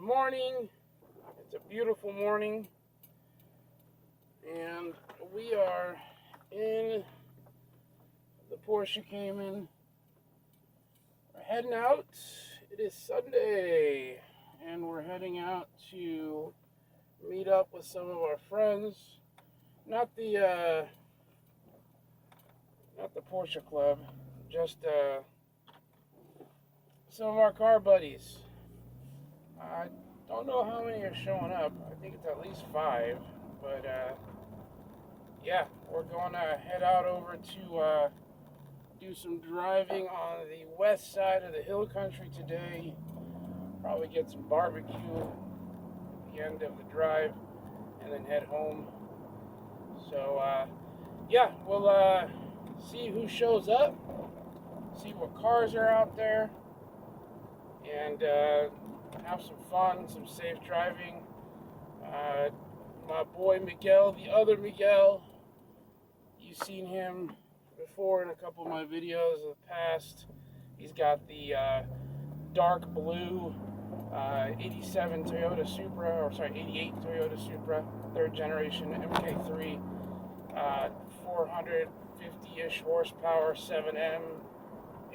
morning. It's a beautiful morning, and we are in the Porsche Cayman. We're heading out. It is Sunday, and we're heading out to meet up with some of our friends. Not the Porsche Club, just some of our car buddies. I don't know how many are showing up. I think it's at least 5, but yeah, we're going to head out over to do some driving on the west side of the hill country today. Probably get some barbecue at the end of the drive and then head home. So yeah, we'll see who shows up, see what cars are out there, and have some fun, some safe driving. My boy Miguel, the other Miguel, you've seen him before in a couple of my videos in the past. He's got the dark blue 87 Toyota Supra, or sorry, 88 Toyota Supra, 3rd generation MK3, 450-ish horsepower 7M,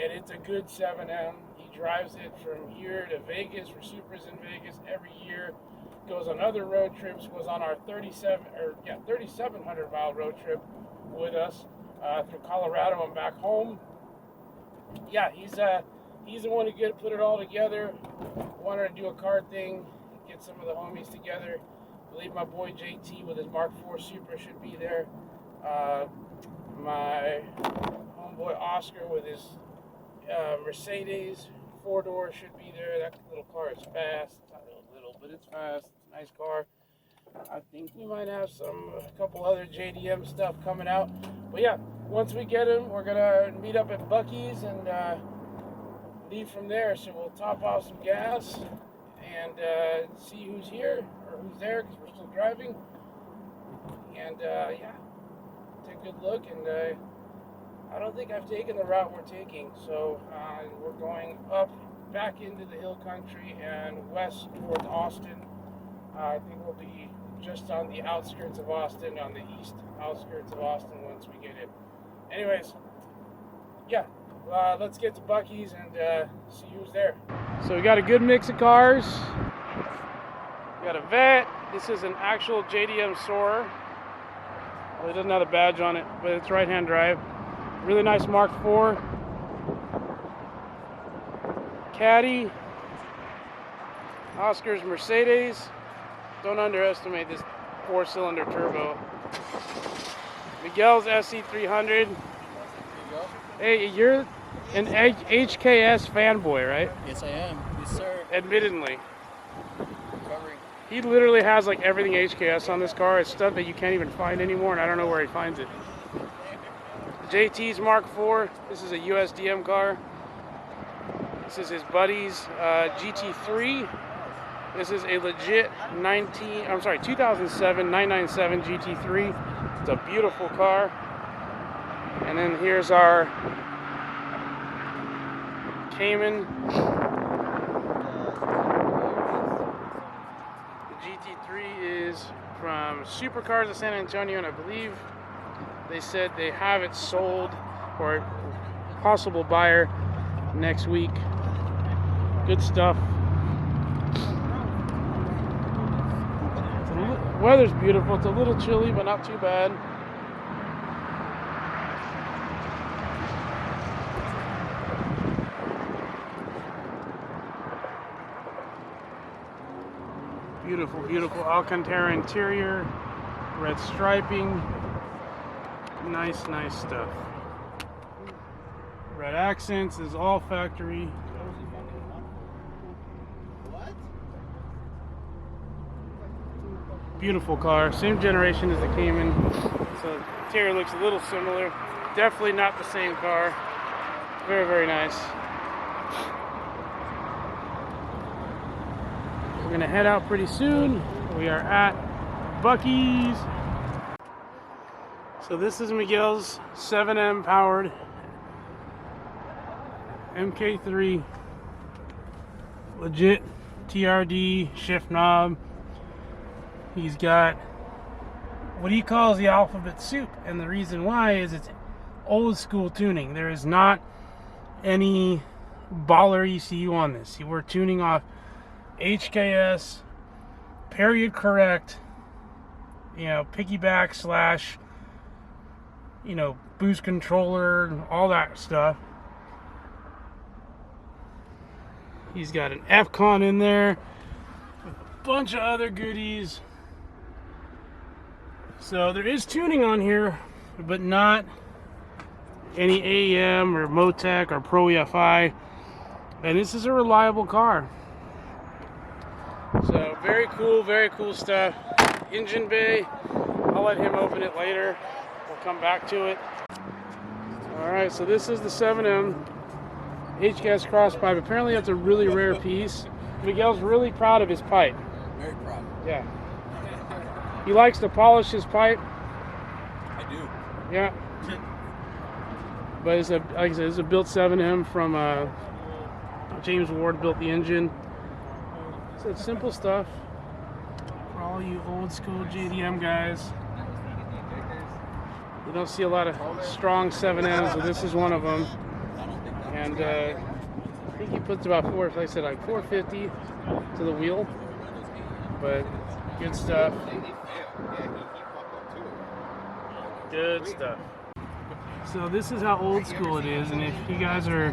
and it's a good 7M. He drives it from here to Vegas for Supras in Vegas every year. Goes on other road trips. Was on our 3,700 mile road trip with us through Colorado and back home. Yeah, he's the one who put it all together. Wanted to do a car thing, get some of the homies together. I believe my boy JT with his Mark IV Supra should be there. My homeboy Oscar with his Mercedes 4-door should be there. That little car is fast. Not little, but it's fast. It's a nice car. I think we might have a couple other JDM stuff coming out. But yeah, once we get them, we're gonna meet up at Buc-ee's and leave from there. So we'll top off some gas and see who's here or who's there, because we're still driving. And yeah, take a good look. And I don't think I've taken the route we're taking, so we're going up back into the hill country and west towards Austin. I think we'll be just on the outskirts of Austin, on the east outskirts of Austin once we get in. Anyways, yeah, let's get to Buc-ee's and see who's there. So we got a good mix of cars. We got a Vet. This is an actual JDM Soarer. Well, it doesn't have a badge on it, but it's right-hand drive. Really nice Mark IV. Caddy. Oscar's Mercedes. Don't underestimate this 4-cylinder turbo. Miguel's SC300. Hey, you're an HKS fanboy, right? Yes, I am. Yes, sir. Admittedly. Recovering. He literally has like everything HKS on this car. It's stuff that you can't even find anymore, and I don't know where he finds it. JT's Mark IV. This is a USDM car. This is his buddy's GT3. This is a legit 2007 997 GT3. It's a beautiful car. And then here's our Cayman. The GT3 is from Supercars of San Antonio, and I believe they said they have it sold for a possible buyer next week. Good stuff. Weather's beautiful. It's a little chilly, but not too bad. Beautiful, beautiful Alcantara interior, red striping. Nice, nice stuff. Red accents is all factory. Beautiful car, same generation as the Cayman, so the interior looks a little similar. Definitely not the same car. Very, very nice. We're gonna head out pretty soon. We are at Buc-ee's. So this is Miguel's 7M powered MK3, legit TRD shift knob. He's got what he calls the alphabet soup, and the reason why is it's old school tuning. There is not any baller ECU on this. We're tuning off HKS, period correct, piggyback slash, boost controller, all that stuff. He's got an F-Con in there, with a bunch of other goodies. So there is tuning on here, but not any AEM or Motec or Pro EFI. And this is a reliable car. So very cool stuff. Engine bay, I'll let him open it later. We'll come back to it. Alright, so this is the 7M HKS cross pipe. Apparently that's a really rare piece. Miguel's really proud of his pipe. Very proud. Yeah. He likes to polish his pipe. I do. Yeah. But like I said, it's a built 7M from James Ward built the engine. So it's simple stuff for all you old school JDM guys. You don't see a lot of strong 7Ms, so this is one of them. And I think he puts about like I said, like 450 to the wheel. But good stuff. Good stuff. So this is how old school it is, and if you guys are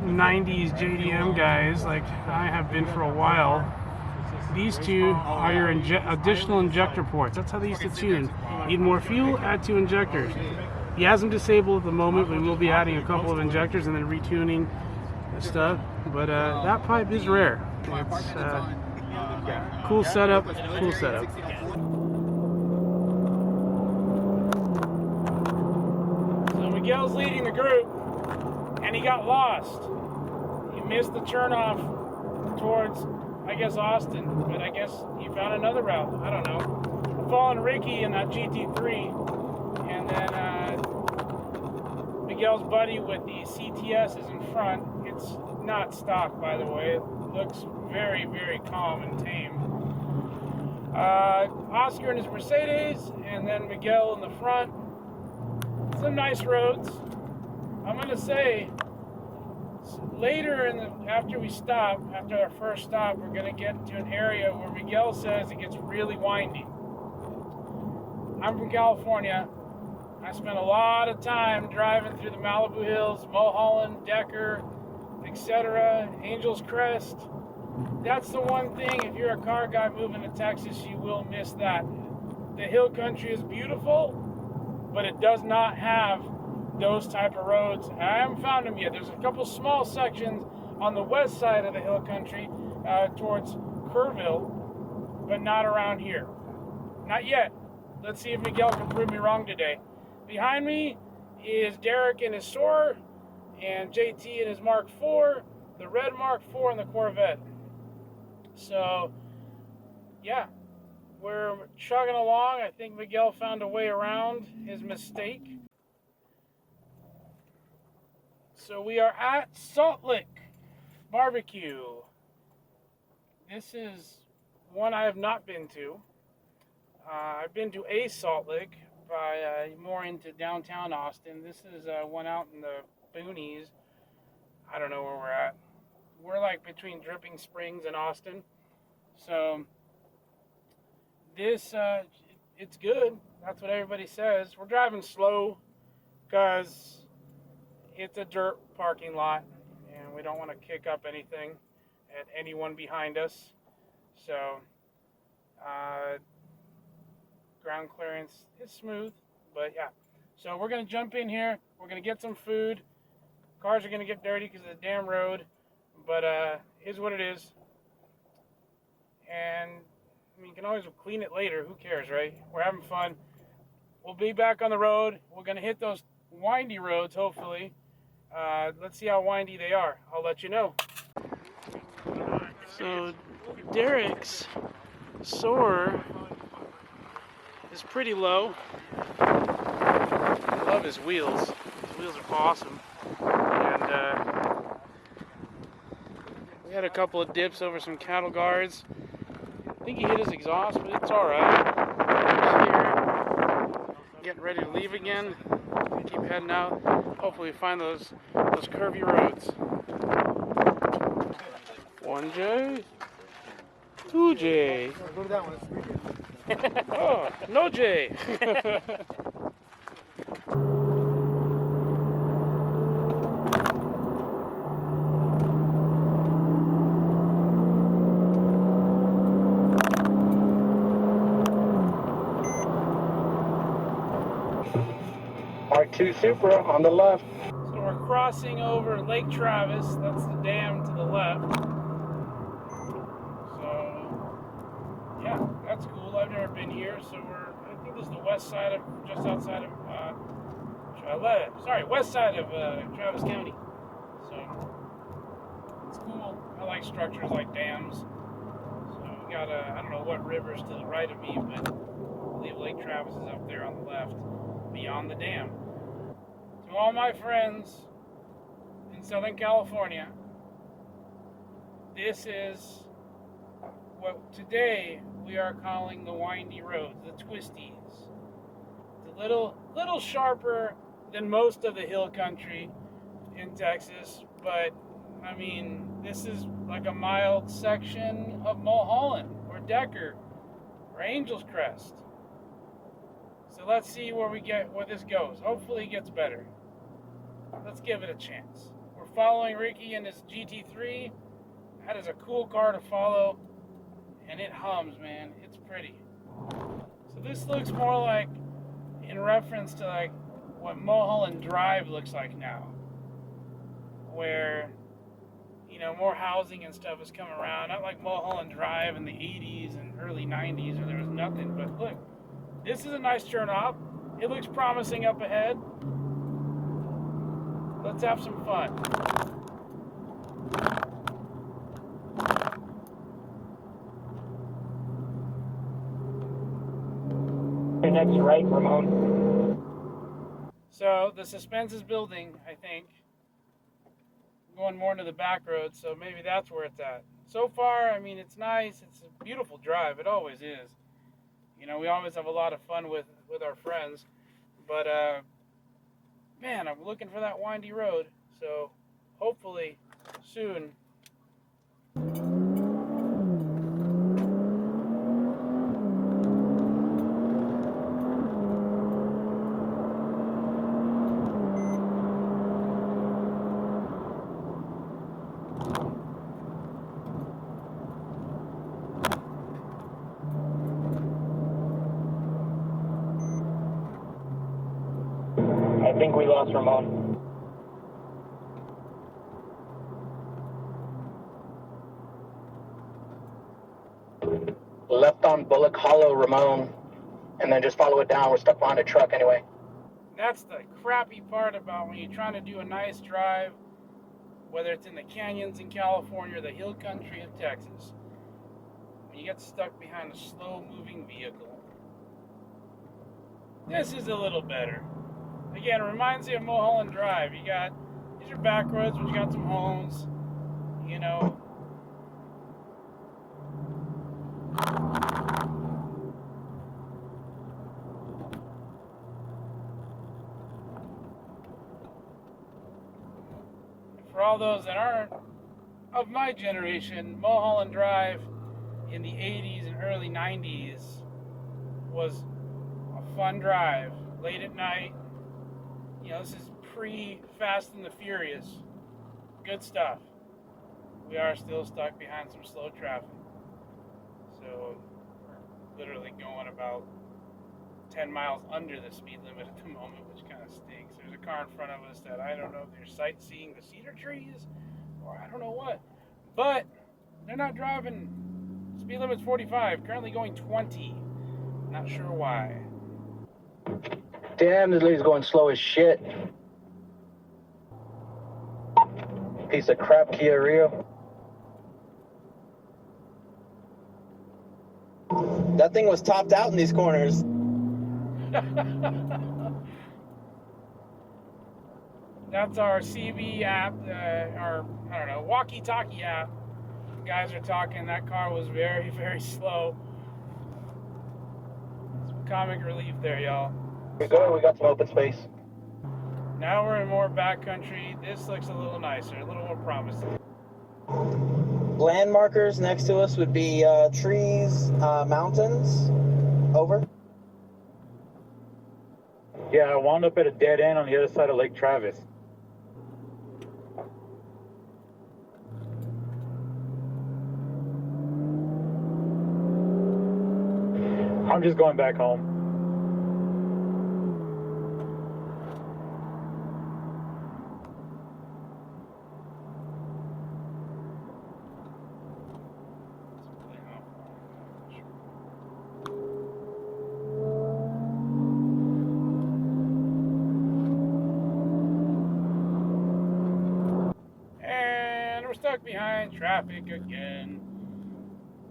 90s JDM guys like I have been for a while, these two are your additional injector ports. That's how they used to tune. Need more fuel, add 2 injectors. He has them disabled at the moment. We will be adding a couple of injectors and then retuning and stuff. But that pipe is rare. It's yeah, cool setup. Cool setup. So Miguel's leading the group, and he got lost. He missed the turnoff towards, I guess, Austin, but I guess he found another route. I don't know. I'm following Ricky in that GT3, and then Miguel's buddy with the CTS is in front. It's not stock, by the way. It looks very, very calm and tame. Oscar in his Mercedes, and then Miguel in the front. Some nice roads. I'm gonna say later after our first stop, we're gonna get to an area where Miguel says it gets really windy. I'm from California. I spent a lot of time driving through the Malibu Hills, Mulholland, Decker, etc., Angel's Crest. That's the one thing, if you're a car guy moving to Texas, you will miss that. The hill country is beautiful, but it does not have those type of roads. I haven't found them yet. There's a couple small sections on the west side of the hill country towards Kerrville, but not around here. Not yet. Let's see if Miguel can prove me wrong today. Behind me is Derek in his Soarer and JT in his Mark IV, the red Mark IV and the Corvette. So, yeah, we're chugging along. I think Miguel found a way around his mistake. So we are at Salt Lick Barbecue. This is one I have not been to. I've been to a Salt Lick, by more into downtown Austin. This is one out in the boonies. I don't know where we're at. We're like between Dripping Springs and Austin. So this, it's good. That's what everybody says. We're driving slow because it's a dirt parking lot and we don't want to kick up anything at anyone behind us. So ground clearance is smooth, but yeah. So we're going to jump in here. We're going to get some food. Cars are going to get dirty because of the damn road, but here's what it is. And I mean, you can always clean it later. Who cares, right? We're having fun. We'll be back on the road. We're going to hit those windy roads, hopefully. Let's see how windy they are. I'll let you know. So Derek's Soarer is pretty low. I love his wheels. His wheels are awesome. And We had a couple of dips over some cattle guards. I think he hit his exhaust, but it's alright. Getting ready to leave again. Keep heading out. Hopefully we find those curvy roads. 1J, 2J. Go to that one. Oh, no J. R2 Supra on the left. So we're crossing over Lake Travis. That's the dam to the left. So, yeah, that's cool. I've never been here. So I think this is the west side of, just outside of, west side of Travis County. So, it's cool. I like structures like dams. So we got, I don't know what river's to the right of me, but I believe Lake Travis is up there on the left, beyond the dam. To all my friends in Southern California, this is what today we are calling the windy roads, the twisties. It's a little sharper than most of the hill country in Texas, but I mean, this is like a mild section of Mulholland or Decker or Angel's Crest. So let's see where this goes. Hopefully it gets better. Let's give it a chance. We're following Ricky in his GT3. That is a cool car to follow, and it hums, man. It's pretty. So this looks more like, in reference to like what Mulholland Drive looks like now, where, you know, more housing and stuff has come around. Not like Mulholland Drive in the 80s and early 90s where there was nothing, but look, this is a nice turn off. It looks promising up ahead. Let's have some fun. Your next right, Ramon. So the suspense is building, I think. Going more into the back road, so maybe that's where it's at. So far, I mean, it's nice. It's a beautiful drive. It always is. You know, we always have a lot of fun with our friends. But, man, I'm looking for that windy road. So, hopefully, soon. I think we lost Ramon. Left on Bullock Hollow, Ramon, and then just follow it down. We're stuck behind a truck anyway. That's the crappy part about when you're trying to do a nice drive, whether it's in the canyons in California or the hill country of Texas, when you get stuck behind a slow-moving vehicle. This is a little better. Again, it reminds me of Mulholland Drive. These are back roads, but you got some homes, you know. For all those that aren't of my generation, Mulholland Drive in the 80s and early 90s was a fun drive. Late at night, you know, this is pre-Fast and the Furious. Good stuff. We are still stuck behind some slow traffic. So, we're literally going about 10 miles under the speed limit at the moment, which kind of stinks. There's a car in front of us that I don't know if they're sightseeing the cedar trees or I don't know what. But they're not driving. Speed limit's 45, currently going 20. Not sure why. Damn, this lady's going slow as shit. Piece of crap Kia Rio. That thing was topped out in these corners. That's our CB app, our, I don't know, walkie-talkie app guys are talking, that car was very, very slow. Some comic relief there, y'all. We go. We got some open space. Now we're in more backcountry. This looks a little nicer, a little more promising. Land markers next to us would be trees, mountains. Over. Yeah, I wound up at a dead end on the other side of Lake Travis. I'm just going back home. And we're stuck behind traffic again.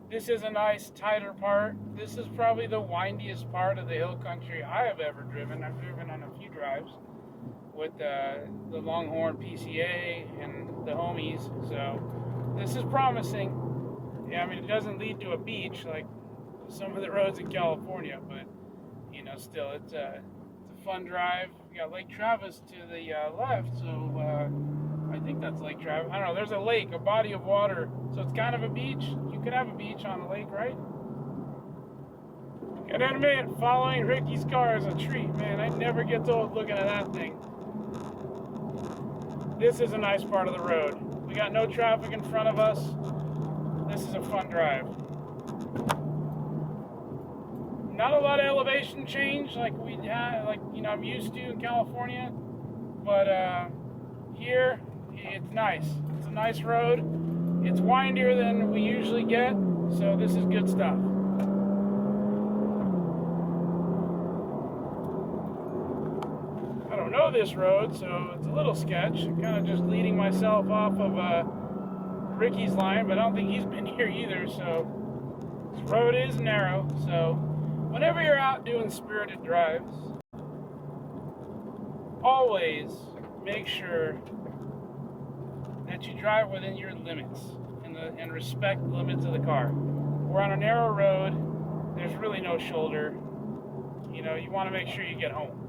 This is a nice, tighter part. This is probably the windiest part of the hill country I have ever driven. I've driven on a few drives with the Longhorn PCA and the homies. So this is promising. Yeah, I mean, it doesn't lead to a beach like some of the roads in California, but, you know, still, it's a fun drive. We got Lake Travis to the left, so I think that's Lake Travis. I don't know, there's a lake, a body of water, so it's kind of a beach. You could have a beach on a lake, right? Gotta admit, following Ricky's car is a treat, man. I never get old looking at that thing. This is a nice part of the road. We got no traffic in front of us. This is a fun drive. Not a lot of elevation change like we have, like, you know, I'm used to in California, but here it's nice. It's a nice road. It's windier than we usually get, so this is good stuff. I don't know this road, so it's a little sketch. I'm kind of just leading myself off of Ricky's line, but I don't think he's been here either, so this road is narrow. So whenever you're out doing spirited drives, always make sure that you drive within your limits and respect the limits of the car. We're on a narrow road. There's really no shoulder. You know, you want to make sure you get home.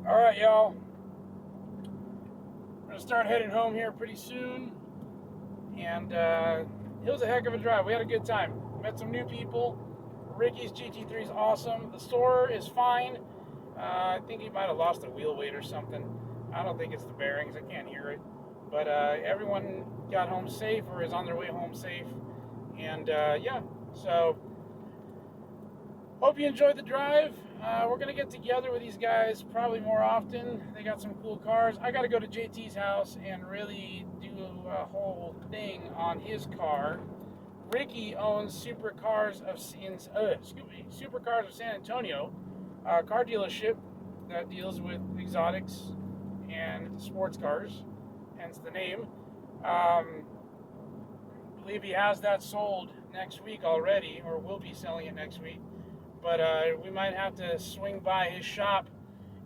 Alright, y'all. We're going to start heading home here pretty soon. And it was a heck of a drive. We had a good time. Met some new people. Ricky's GT3 is awesome. The store is fine. I think he might have lost a wheel weight or something. I don't think it's the bearings. I can't hear it. But everyone got home safe or is on their way home safe. And yeah, so hope you enjoyed the drive. We're going to get together with these guys probably more often. They got some cool cars. I got to go to JT's house and really do a whole thing on his car. Ricky owns Supercars of San Antonio, a car dealership that deals with exotics and sports cars, hence the name. I believe he has that sold next week already, or will be selling it next week. But we might have to swing by his shop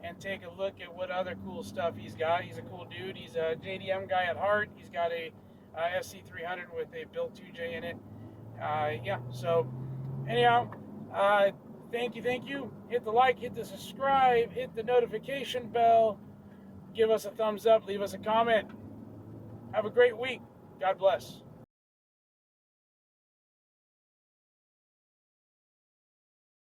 and take a look at what other cool stuff he's got. He's a cool dude. He's a JDM guy at heart. He's got a SC300 with a built 2J in it. Yeah, so anyhow, thank you. Hit the like, hit the subscribe, hit the notification bell. Give us a thumbs up, leave us a comment. Have a great week. God bless.